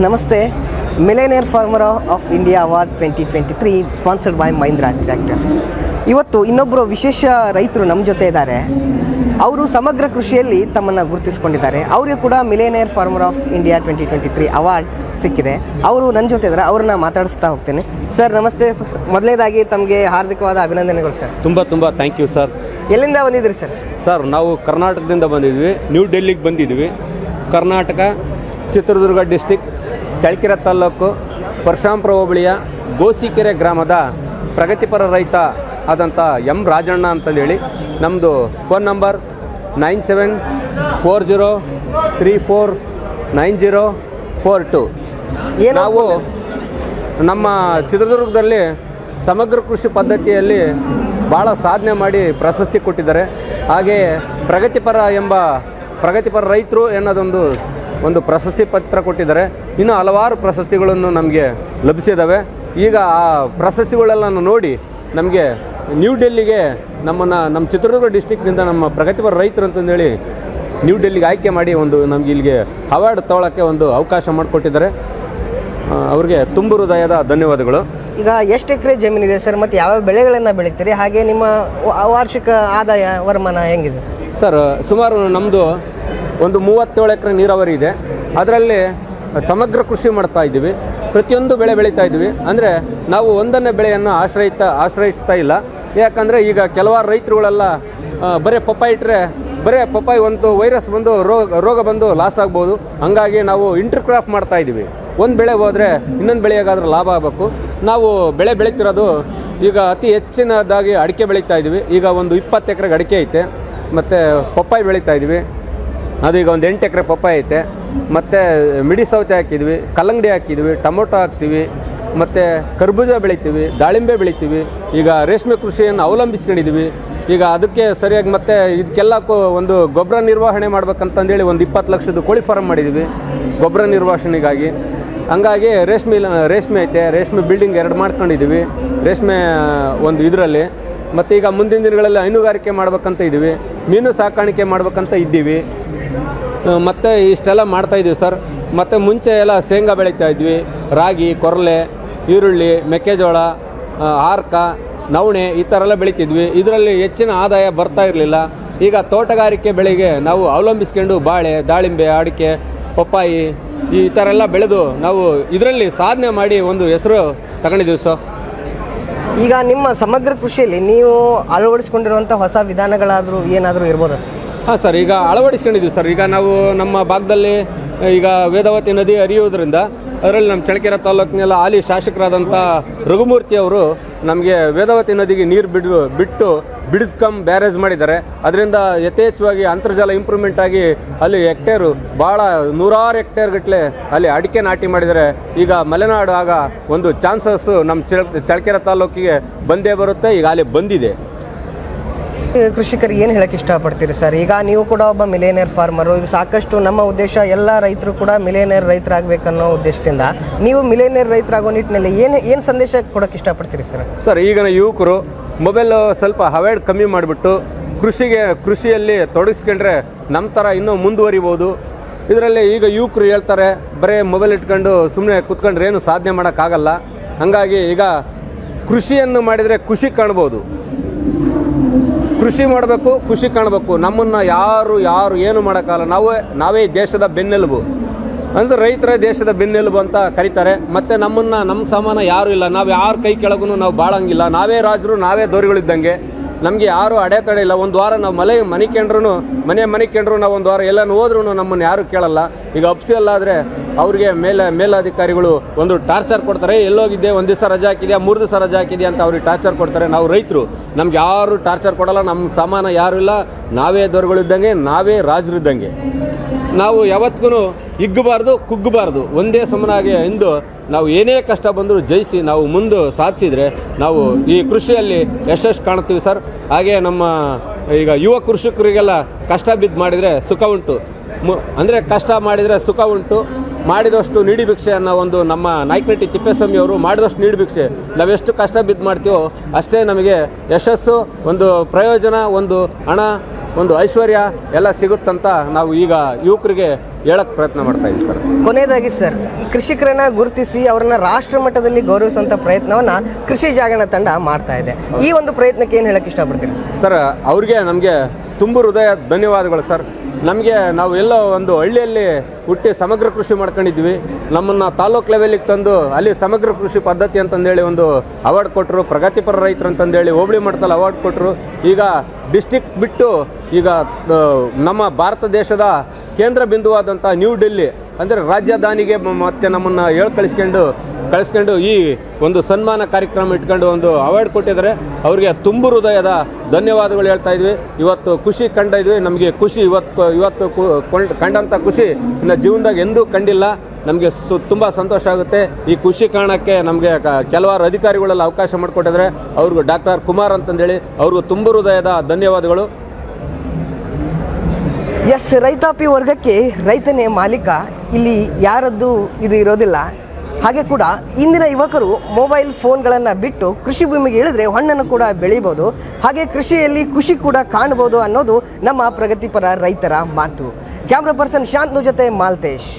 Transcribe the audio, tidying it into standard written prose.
ನಮಸ್ತೆ. Millionaire farmer of India award 2023 sponsored by Mahindra tractors. ಇವತ್ತು ಇನ್ನೊಬ್ಬರು ವಿಶೇಷ ರೈತರು ನಮ್ಮ ಜೊತೆ ಇದ್ದಾರೆ. ಅವರು ಸಮಗ್ರ ಕೃಷಿಯಲ್ಲಿ ತಮ್ಮನ್ನು ಗುರುತಿಸಿಕೊಂಡಿದ್ದಾರೆ. ಅವರಿಗೂ ಕೂಡ millionaire farmer of India 2023 award ಸಿಕ್ಕಿದೆ. ಅವರು ನನ್ನ ಜೊತೆ ಇದ್ದಾರೆ, ಅವ್ರನ್ನ ಮಾತಾಡಿಸ್ತಾ ಹೋಗ್ತೇನೆ. ಸರ್ ನಮಸ್ತೆ. ಮೊದಲನೇದಾಗಿ ತಮಗೆ ಹಾರ್ದಿಕವಾದ ಅಭಿನಂದನೆಗಳು ಸರ್. ತುಂಬ ಥ್ಯಾಂಕ್ ಯು ಸರ್. ಎಲ್ಲಿಂದ ಬಂದಿದ್ರಿ ಸರ್? ಸರ್ ನಾವು ಕರ್ನಾಟಕದಿಂದ ಬಂದಿದ್ವಿ, ನ್ಯೂ ಡೆಲ್ಲಿಗೆ ಬಂದಿದ್ವಿ. ಕರ್ನಾಟಕ ಚಿತ್ರದುರ್ಗ ಡಿಸ್ಟಿಕ್ ಚಳ್ಳಕೆರೆ ತಾಲ್ಲೂಕು ಪರಶುರಾಮಪುರ ಹೋಬಳಿಯ ಗೋಸಿಕೆರೆ ಗ್ರಾಮದ ಪ್ರಗತಿಪರ ರೈತ ಆದಂಥ ಎಂ ರಾಜಣ್ಣ ಅಂತಂದೇಳಿ. ನಮ್ಮದು ಫೋನ್ ನಂಬರ್ 9740349042. ನಾವು ನಮ್ಮ ಚಿತ್ರದುರ್ಗದಲ್ಲಿ ಸಮಗ್ರ ಕೃಷಿ ಪದ್ಧತಿಯಲ್ಲಿ ಭಾಳ ಸಾಧನೆ ಮಾಡಿ ಪ್ರಶಸ್ತಿ ಕೊಟ್ಟಿದ್ದಾರೆ. ಹಾಗೆಯೇ ಪ್ರಗತಿಪರ ರೈತರು ಒಂದು ಪ್ರಶಸ್ತಿ ಪತ್ರ ಕೊಟ್ಟಿದ್ದಾರೆ. ಇನ್ನೂ ಹಲವಾರು ಪ್ರಶಸ್ತಿಗಳನ್ನು ನಮಗೆ ಲಭಿಸಿದ್ದಾವೆ. ಈಗ ಆ ಪ್ರಶಸ್ತಿಗಳೆಲ್ಲ ನೋಡಿ ನಮಗೆ ನ್ಯೂ ಡೆಲ್ಲಿಗೆ ನಮ್ಮ ಚಿತ್ರದುರ್ಗ ಡಿಸ್ಟಿಕ್ನಿಂದ ನಮ್ಮ ಪ್ರಗತಿಪರ ರೈತರು ಅಂತಂದೇಳಿ ನ್ಯೂ ಡೆಲ್ಲಿಗೆ ಆಯ್ಕೆ ಮಾಡಿ ನಮಗೆ ಇಲ್ಲಿಗೆ ಅವಾರ್ಡ್ ತೊಗೊಳ್ಳೋಕ್ಕೆ ಒಂದು ಅವಕಾಶ ಮಾಡಿಕೊಟ್ಟಿದ್ದಾರೆ. ಅವ್ರಿಗೆ ತುಂಬ ಹೃದಯದ ಧನ್ಯವಾದಗಳು. ಈಗ ಎಷ್ಟು ಎಕರೆ ಜಮೀನಿದೆ ಸರ್, ಮತ್ತು ಯಾವ ಬೆಳೆಗಳನ್ನು ಬೆಳೀತೀರಿ, ಹಾಗೆ ನಿಮ್ಮ ವಾರ್ಷಿಕ ಆದಾಯ ವರಮಾನ ಹೆಂಗಿದೆ ಸರ್? ಸುಮಾರು ನಮ್ಮದು ಒಂದು 37 ಎಕರೆ ನೀರಾವರಿ ಇದೆ. ಅದರಲ್ಲಿ ಸಮಗ್ರ ಕೃಷಿ ಮಾಡ್ತಾ ಇದ್ದೀವಿ. ಪ್ರತಿಯೊಂದು ಬೆಳೆ ಬೆಳೀತಾ ಇದ್ದೀವಿ. ಅಂದರೆ ನಾವು ಒಂದನ್ನೇ ಬೆಳೆಯನ್ನು ಆಶ್ರಯಿಸ್ತಾ ಇಲ್ಲ. ಯಾಕಂದರೆ ಈಗ ಕೆಲವಾರು ರೈತರುಗಳೆಲ್ಲ ಬರೀ ಪಪ್ಪಾಯಿ ಇಟ್ಟರೆ ಪಪ್ಪಾಯಿ ಒಂದು ವೈರಸ್ ಬಂದು ರೋಗ ಬಂದು ಲಾಸ್ ಆಗ್ಬೋದು. ಹಂಗಾಗಿ ನಾವು ಇಂಟರ್ ಕ್ರಾಪ್ ಮಾಡ್ತಾ ಇದ್ದೀವಿ. ಒಂದು ಬೆಳೆ ಹೋದರೆ ಇನ್ನೊಂದು ಬೆಳೆಯಾಗಾದ್ರೆ ಲಾಭ ಆಗಬೇಕು. ನಾವು ಬೆಳೆ ಬೆಳೀತಿರೋದು ಈಗ ಅತಿ ಹೆಚ್ಚಿನದಾಗಿ ಅಡಿಕೆ ಬೆಳೀತಾ ಇದ್ದೀವಿ. ಈಗ ಒಂದು 20 ಎಕರೆಗೆ ಅಡಿಕೆ ಐತೆ. ಮತ್ತು ಪಪ್ಪಾಯಿ ಬೆಳೀತಾ ಇದ್ದೀವಿ. ಅದೀಗ ಒಂದು 8 ಎಕರೆ ಪಪ್ಪಾಯಿ ಐತೆ. ಮತ್ತು ಮಿಡಿ ಸೌತೆ ಹಾಕಿದ್ವಿ, ಕಲ್ಲಂಗಡಿ ಹಾಕಿದ್ವಿ, ಟೊಮೊಟೊ ಹಾಕ್ತೀವಿ, ಮತ್ತು ಕರ್ಬೂಜ ಬೆಳಿತೀವಿ, ದಾಳಿಂಬೆ ಬೆಳಿತೀವಿ. ಈಗ ರೇಷ್ಮೆ ಕೃಷಿಯನ್ನು ಅವಲಂಬಿಸ್ಕೊಂಡಿದ್ದೀವಿ. ಈಗ ಅದಕ್ಕೆ ಸರಿಯಾಗಿ ಮತ್ತು ಇದಕ್ಕೆಲ್ಲಕ್ಕೂ ಒಂದು ಗೊಬ್ಬರ ನಿರ್ವಹಣೆ ಮಾಡ್ಬೇಕಂತಂದೇಳಿ ಒಂದು 20 ಲಕ್ಷದ ಕೋಳಿ ಫಾರಮ್ ಮಾಡಿದ್ದೀವಿ ಗೊಬ್ಬರ ನಿರ್ವಹಣೆಗಾಗಿ. ಹಂಗಾಗಿ ರೇಷ್ಮೆ ಐತೆ. ರೇಷ್ಮೆ ಬಿಲ್ಡಿಂಗ್ 2 ಮಾಡ್ಕೊಂಡಿದ್ದೀವಿ ರೇಷ್ಮೆ ಒಂದು ಇದರಲ್ಲಿ. ಮತ್ತು ಈಗ ಮುಂದಿನ ದಿನಗಳಲ್ಲಿ ಹೈನುಗಾರಿಕೆ ಮಾಡ್ಬೇಕಂತ ಇದ್ದೀವಿ, ಮೀನು ಸಾಕಾಣಿಕೆ ಮಾಡ್ಬೇಕಂತ ಇದ್ದೀವಿ. ಮತ್ತು ಇಷ್ಟೆಲ್ಲ ಮಾಡ್ತಾಯಿದ್ದೀವಿ ಸರ್. ಮತ್ತು ಮುಂಚೆ ಎಲ್ಲ ಶೇಂಗಾ ಬೆಳೀತಾ ಇದ್ವಿ, ರಾಗಿ, ಕೊರಲೆ, ಈರುಳ್ಳಿ, ಮೆಕ್ಕೆಜೋಳ, ಹಾರ್ಕ, ನವಣೆ ಈ ಥರ ಎಲ್ಲ ಬೆಳೀತಿದ್ವಿ. ಇದರಲ್ಲಿ ಹೆಚ್ಚಿನ ಆದಾಯ ಬರ್ತಾ ಇರಲಿಲ್ಲ. ಈಗ ತೋಟಗಾರಿಕೆ ಬೆಳೆಗೆ ನಾವು ಅವಲಂಬಿಸ್ಕೊಂಡು ಬಾಳೆ, ದಾಳಿಂಬೆ, ಅಡಿಕೆ, ಪಪ್ಪಾಯಿ ಈ ಥರ ಎಲ್ಲ ಬೆಳೆದು ನಾವು ಇದರಲ್ಲಿ ಸಾಧನೆ ಮಾಡಿ ಒಂದು ಹೆಸರು ತಗೊಂಡಿದ್ದೀವಿ ಸರ್. ಈಗ ನಿಮ್ಮ ಸಮಗ್ರ ಕೃಷಿಯಲ್ಲಿ ನೀವು ಅಳವಡಿಸ್ಕೊಂಡಿರುವಂಥ ಹೊಸ ವಿಧಾನಗಳಾದರೂ ಏನಾದರೂ ಇರ್ಬೋದಾ ಸರ್? ಹಾಂ ಸರ್, ಈಗ ಅಳವಡಿಸ್ಕೊಂಡಿದ್ದೀವಿ ಸರ್. ಈಗ ನಾವು ನಮ್ಮ ಭಾಗದಲ್ಲಿ ಈಗ ವೇದಾವತಿ ನದಿ ಹರಿಯುವುದರಿಂದ ಅದರಲ್ಲಿ ನಮ್ಮ ಚಳ್ಳಕೆರೆ ತಾಲೂಕಿನೆಲ್ಲ ಹಾಲಿ ಶಾಸಕರಾದಂಥ ರಘುಮೂರ್ತಿ ಅವರು ನಮಗೆ ವೇದಾವತಿ ನದಿಗೆ ನೀರು ಬಿಟ್ಟು ಬಿಡಿಸ್ಕಮ್ ಬ್ಯಾರೇಜ್ ಮಾಡಿದ್ದಾರೆ. ಅದರಿಂದ ಯಥೇಚ್ಛವಾಗಿ ಅಂತರ್ಜಲ ಇಂಪ್ರೂವ್ಮೆಂಟ್ ಆಗಿ ಅಲ್ಲಿ ಹೆಕ್ಟೇರು ಭಾಳ 100 ಹೆಕ್ಟೇರ್ ಗಟ್ಟಲೆ ಅಲ್ಲಿ ಅಡಿಕೆ ನಾಟಿ ಮಾಡಿದ್ದಾರೆ. ಈಗ ಮಲೆನಾಡು ಆಗ ಒಂದು ಚಾನ್ಸಸ್ಸು ನಮ್ಮ ಚಳ್ಳಕೆರೆ ತಾಲೂಕಿಗೆ ಬಂದೇ ಬರುತ್ತೆ. ಈಗ ಅಲ್ಲಿ ಬಂದಿದೆ. ಕೃಷಿಕರಿಗೆ ಏನು ಹೇಳಕ್ಕೆ ಇಷ್ಟಪಡ್ತೀರಿ ಸರ್? ಈಗ ನೀವು ಕೂಡ ಒಬ್ಬ ಮಿಲೇನಿಯರ್ ಫಾರ್ಮರು. ಈಗ ಸಾಕಷ್ಟು ನಮ್ಮ ಉದ್ದೇಶ ಎಲ್ಲ ರೈತರು ಕೂಡ ಮಿಲೇನಿಯರ್ ರೈತರಾಗಬೇಕನ್ನೋ ಉದ್ದೇಶದಿಂದ ನೀವು ಮಿಲೇನಿಯರ್ ರೈತರಾಗೋ ನಿಟ್ಟಿನಲ್ಲಿ ಏನು ಸಂದೇಶ ಕೊಡೋಕ್ಕೆ ಇಷ್ಟಪಡ್ತೀರಿ ಸರ್? ಸರ್, ಈಗಿನ ಯುವಕರು ಮೊಬೈಲು ಸ್ವಲ್ಪ ಅವಾಯ್ಡ್ ಕಮ್ಮಿ ಮಾಡಿಬಿಟ್ಟು ಕೃಷಿಯಲ್ಲಿ ತೊಡಗಿಸ್ಕೊಂಡ್ರೆ ನಮ್ಮ ಥರ ಇನ್ನೂ ಮುಂದುವರಿಬೋದು. ಇದರಲ್ಲಿ ಈಗ ಯುವಕರು ಹೇಳ್ತಾರೆ ಬರೀ ಮೊಬೈಲ್ ಇಟ್ಕೊಂಡು ಸುಮ್ಮನೆ ಕೂತ್ಕೊಂಡ್ರೆ ಏನು ಸಾಧನೆ ಮಾಡೋಕ್ಕಾಗಲ್ಲ. ಹಾಗಾಗಿ ಈಗ ಕೃಷಿಯನ್ನು ಮಾಡಿದರೆ ಖುಷಿ ಕಾಣ್ಬೋದು. ಕೃಷಿ ಮಾಡಬೇಕು, ಖುಷಿ ಕಾಣಬೇಕು. ನಮ್ಮನ್ನು ಯಾರು ಏನು ಮಾಡೋಕ್ಕಾಗಲ್ಲ. ನಾವೇ ದೇಶದ ಬೆನ್ನೆಲುಬು ಅಂದರೆ ರೈತರ ದೇಶದ ಬೆನ್ನೆಲುಬು ಅಂತ ಕರೀತಾರೆ. ಮತ್ತು ನಮ್ಮ ಸಮಾನ ಯಾರೂ ಇಲ್ಲ. ನಾವು ಯಾರ ಕೈ ಕೆಳಗೂ ನಾವು ಬಾಳಂಗಿಲ್ಲ. ನಾವೇ ರಾಜರು, ನಾವೇ ದೋರಿಗಳಿದ್ದಂಗೆ. ನಮಗೆ ಯಾರು ಅಡೆತಡೆ ಇಲ್ಲ. ಒಂದು ವಾರ ನಾವು ಮನೆ ಕಂಡ್ರು ನಾವು ಒಂದು ವಾರ ಎಲ್ಲನೂ ಹೋದ್ರೂ ನಮ್ಮನ್ನು ಯಾರೂ ಕೇಳಲ್ಲ. ಈಗ ಅಪ್ಸಿಯಲ್ಲಾದರೆ ಅವ್ರಿಗೆ ಮೇಲಧಿಕಾರಿಗಳು ಒಂದು ಟಾರ್ಚರ್ ಕೊಡ್ತಾರೆ. ಎಲ್ಲೋಗಿದ್ದೆ, 1 ದಿವಸ ರಜೆ ಹಾಕಿದೆಯಾ, 3 ದಿವಸ ರಜೆ ಹಾಕಿದೆಯಾ ಅಂತ ಅವ್ರಿಗೆ ಟಾರ್ಚರ್ ಕೊಡ್ತಾರೆ. ನಾವು ರೈತರು, ನಮ್ಗೆ ಯಾರು ಟಾರ್ಚರ್ ಕೊಡಲ್ಲ. ನಮ್ಮ ಸಮಾನ ಯಾರೂ ಇಲ್ಲ. ನಾವೇ ದೊರೆಗಳಿದ್ದಂಗೆ, ನಾವೇ ರಾಜರಿದ್ದಂಗೆ. ನಾವು ಯಾವತ್ತಿಗೂ ಹಿಗ್ಗಬಾರ್ದು, ಕುಗ್ಗಬಾರ್ದು. ಒಂದೇ ಸಮನಾಗಿ ಎಂದು ನಾವು ಏನೇ ಕಷ್ಟ ಬಂದರೂ ಜಯಿಸಿ ನಾವು ಮುಂದೆ ಸಾಧಿಸಿದರೆ ನಾವು ಈ ಕೃಷಿಯಲ್ಲಿ ಯಶಸ್ಸು ಕಾಣ್ತೀವಿ ಸರ್. ಹಾಗೆ ನಮ್ಮ ಈಗ ಯುವ ಕೃಷಿಕರಿಗೆಲ್ಲ ಕಷ್ಟ ಬಿದ್ದು ಮಾಡಿದರೆ ಸುಖ ಉಂಟು. ಅಂದರೆ ಕಷ್ಟ ಮಾಡಿದರೆ ಸುಖ ಉಂಟು. ಮಾಡಿದಷ್ಟು ನೀಡಿ ಭಿಕ್ಷೆ ಅನ್ನೋ ಒಂದು ನಮ್ಮ ನಾಯಕನಹಟ್ಟಿ ತಿಪ್ಪೇಸ್ವಾಮಿ ಅವರು ಮಾಡಿದಷ್ಟು ನೀಡಿ ಭಿಕ್ಷೆ. ನಾವೆಷ್ಟು ಕಷ್ಟ ಬಿದ್ದು ಮಾಡ್ತೀವೋ ಅಷ್ಟೇ ನಮಗೆ ಯಶಸ್ಸು, ಒಂದು ಪ್ರಯೋಜನ, ಒಂದು ಹಣ ಒಂದು ಐಶ್ವರ್ಯ ಎಲ್ಲ ಸಿಗುತ್ತಂತ ನಾವು ಈಗ ಯುವಕರಿಗೆ ಹೇಳಕ್ಕೆ ಪ್ರಯತ್ನ ಮಾಡ್ತಾ ಇದ್ದೀವಿ ಸರ್. ಕೊನೆಯದಾಗಿ ಸರ್, ಈ ಕೃಷಿಕರನ್ನ ಗುರುತಿಸಿ ಅವರನ್ನ ರಾಷ್ಟ್ರ ಮಟ್ಟದಲ್ಲಿ ಗೌರವಿಸುವಂಥ ಪ್ರಯತ್ನವನ್ನ ಕೃಷಿ ಜಾಗರಣ ತಂಡ ಮಾಡ್ತಾ ಇದೆ. ಈ ಒಂದು ಪ್ರಯತ್ನಕ್ಕೆ ಏನು ಹೇಳಕ್ಕೆ ಇಷ್ಟಪಡ್ತೀರಿ ಸರ್? ಅವ್ರಿಗೆ ನಮಗೆ ತುಂಬು ಹೃದಯ ಧನ್ಯವಾದಗಳು ಸರ್. ನಮಗೆ ನಾವು ಎಲ್ಲೋ ಒಂದು ಹಳ್ಳಿಯಲ್ಲಿ ಹುಟ್ಟಿ ಸಮಗ್ರ ಕೃಷಿ ಮಾಡ್ಕೊಂಡಿದ್ವಿ. ನಮ್ಮನ್ನು ತಾಲೂಕು ಲೆವೆಲಿಗೆ ತಂದು ಅಲ್ಲಿ ಸಮಗ್ರ ಕೃಷಿ ಪದ್ಧತಿ ಅಂತಂದೇಳಿ ಒಂದು ಅವಾರ್ಡ್ ಕೊಟ್ಟರು, ಪ್ರಗತಿಪರ ರೈತರು ಅಂತಂದೇಳಿ ಹೋಬಳಿ ಮಟ್ಟದಲ್ಲಿ ಅವಾರ್ಡ್ ಕೊಟ್ಟರು. ಈಗ ಡಿಸ್ಟಿಕ್ ಬಿಟ್ಟು ಈಗ ನಮ್ಮ ಭಾರತ ದೇಶದ ಕೇಂದ್ರ ಬಿಂದುವಾದಂಥ ನ್ಯೂ ಡೆಲ್ಲಿ ಅಂದರೆ ರಾಜಧಾನಿಗೆ ಮತ್ತೆ ನಮ್ಮನ್ನು ಕಳಿಸ್ಕೊಂಡು ಈ ಒಂದು ಸನ್ಮಾನ ಕಾರ್ಯಕ್ರಮ ಇಟ್ಕೊಂಡು ಒಂದು ಅವಾರ್ಡ್ ಕೊಟ್ಟಿದ್ದಾರೆ. ಅವರಿಗೆ ತುಂಬು ಹೃದಯದ ಧನ್ಯವಾದಗಳು ಹೇಳ್ತಾ ಇದ್ವಿ. ಇವತ್ತು ಖುಷಿ ಕಂಡಿದ್ವಿ. ನಮಗೆ ಖುಷಿ ಇವತ್ತು ಕಂಡಂಥ ಖುಷಿ ಇನ್ನು ಜೀವನದಾಗ ಎಂದೂ ಕಂಡಿಲ್ಲ. ನಮಗೆ ತುಂಬ ಸಂತೋಷ ಆಗುತ್ತೆ. ಈ ಖುಷಿ ಕಾರಣಕ್ಕೆ ನಮಗೆ ಕೆಲವಾರು ಅಧಿಕಾರಿಗಳೆಲ್ಲ ಅವಕಾಶ ಮಾಡಿಕೊಟ್ಟಿದ್ದಾರೆ. ಅವ್ರಿಗೂ ಡಾಕ್ಟರ್ ಕುಮಾರ್ ಅಂತಂದೇಳಿ ಅವ್ರಿಗೂ ತುಂಬು ಹೃದಯದ ಧನ್ಯವಾದಗಳು. ಎಸ್, ರೈತಾಪಿ ವರ್ಗಕ್ಕೆ ರೈತನೇ ಮಾಲೀಕ, ಇಲ್ಲಿ ಯಾರದ್ದು ಇದು ಇರೋದಿಲ್ಲ. ಹಾಗೆ ಕೂಡ ಇಂದಿನ ಯುವಕರು ಮೊಬೈಲ್ ಫೋನ್ಗಳನ್ನು ಬಿಟ್ಟು ಕೃಷಿ ಭೂಮಿಗೆ ಇಳಿದ್ರೆ ಹಣ್ಣನ್ನು ಕೂಡ ಬೆಳೀಬೋದು, ಹಾಗೆ ಕೃಷಿಯಲ್ಲಿ ಖುಷಿ ಕೂಡ ಕಾಣ್ಬೋದು ಅನ್ನೋದು ನಮ್ಮ ಪ್ರಗತಿಪರ ರೈತರ ಮಾತು. ಕ್ಯಾಮ್ರಾ ಪರ್ಸನ್ ಶಾಂತ್ನು ಜೊತೆ ಮಾಲ್ತೇಶ್.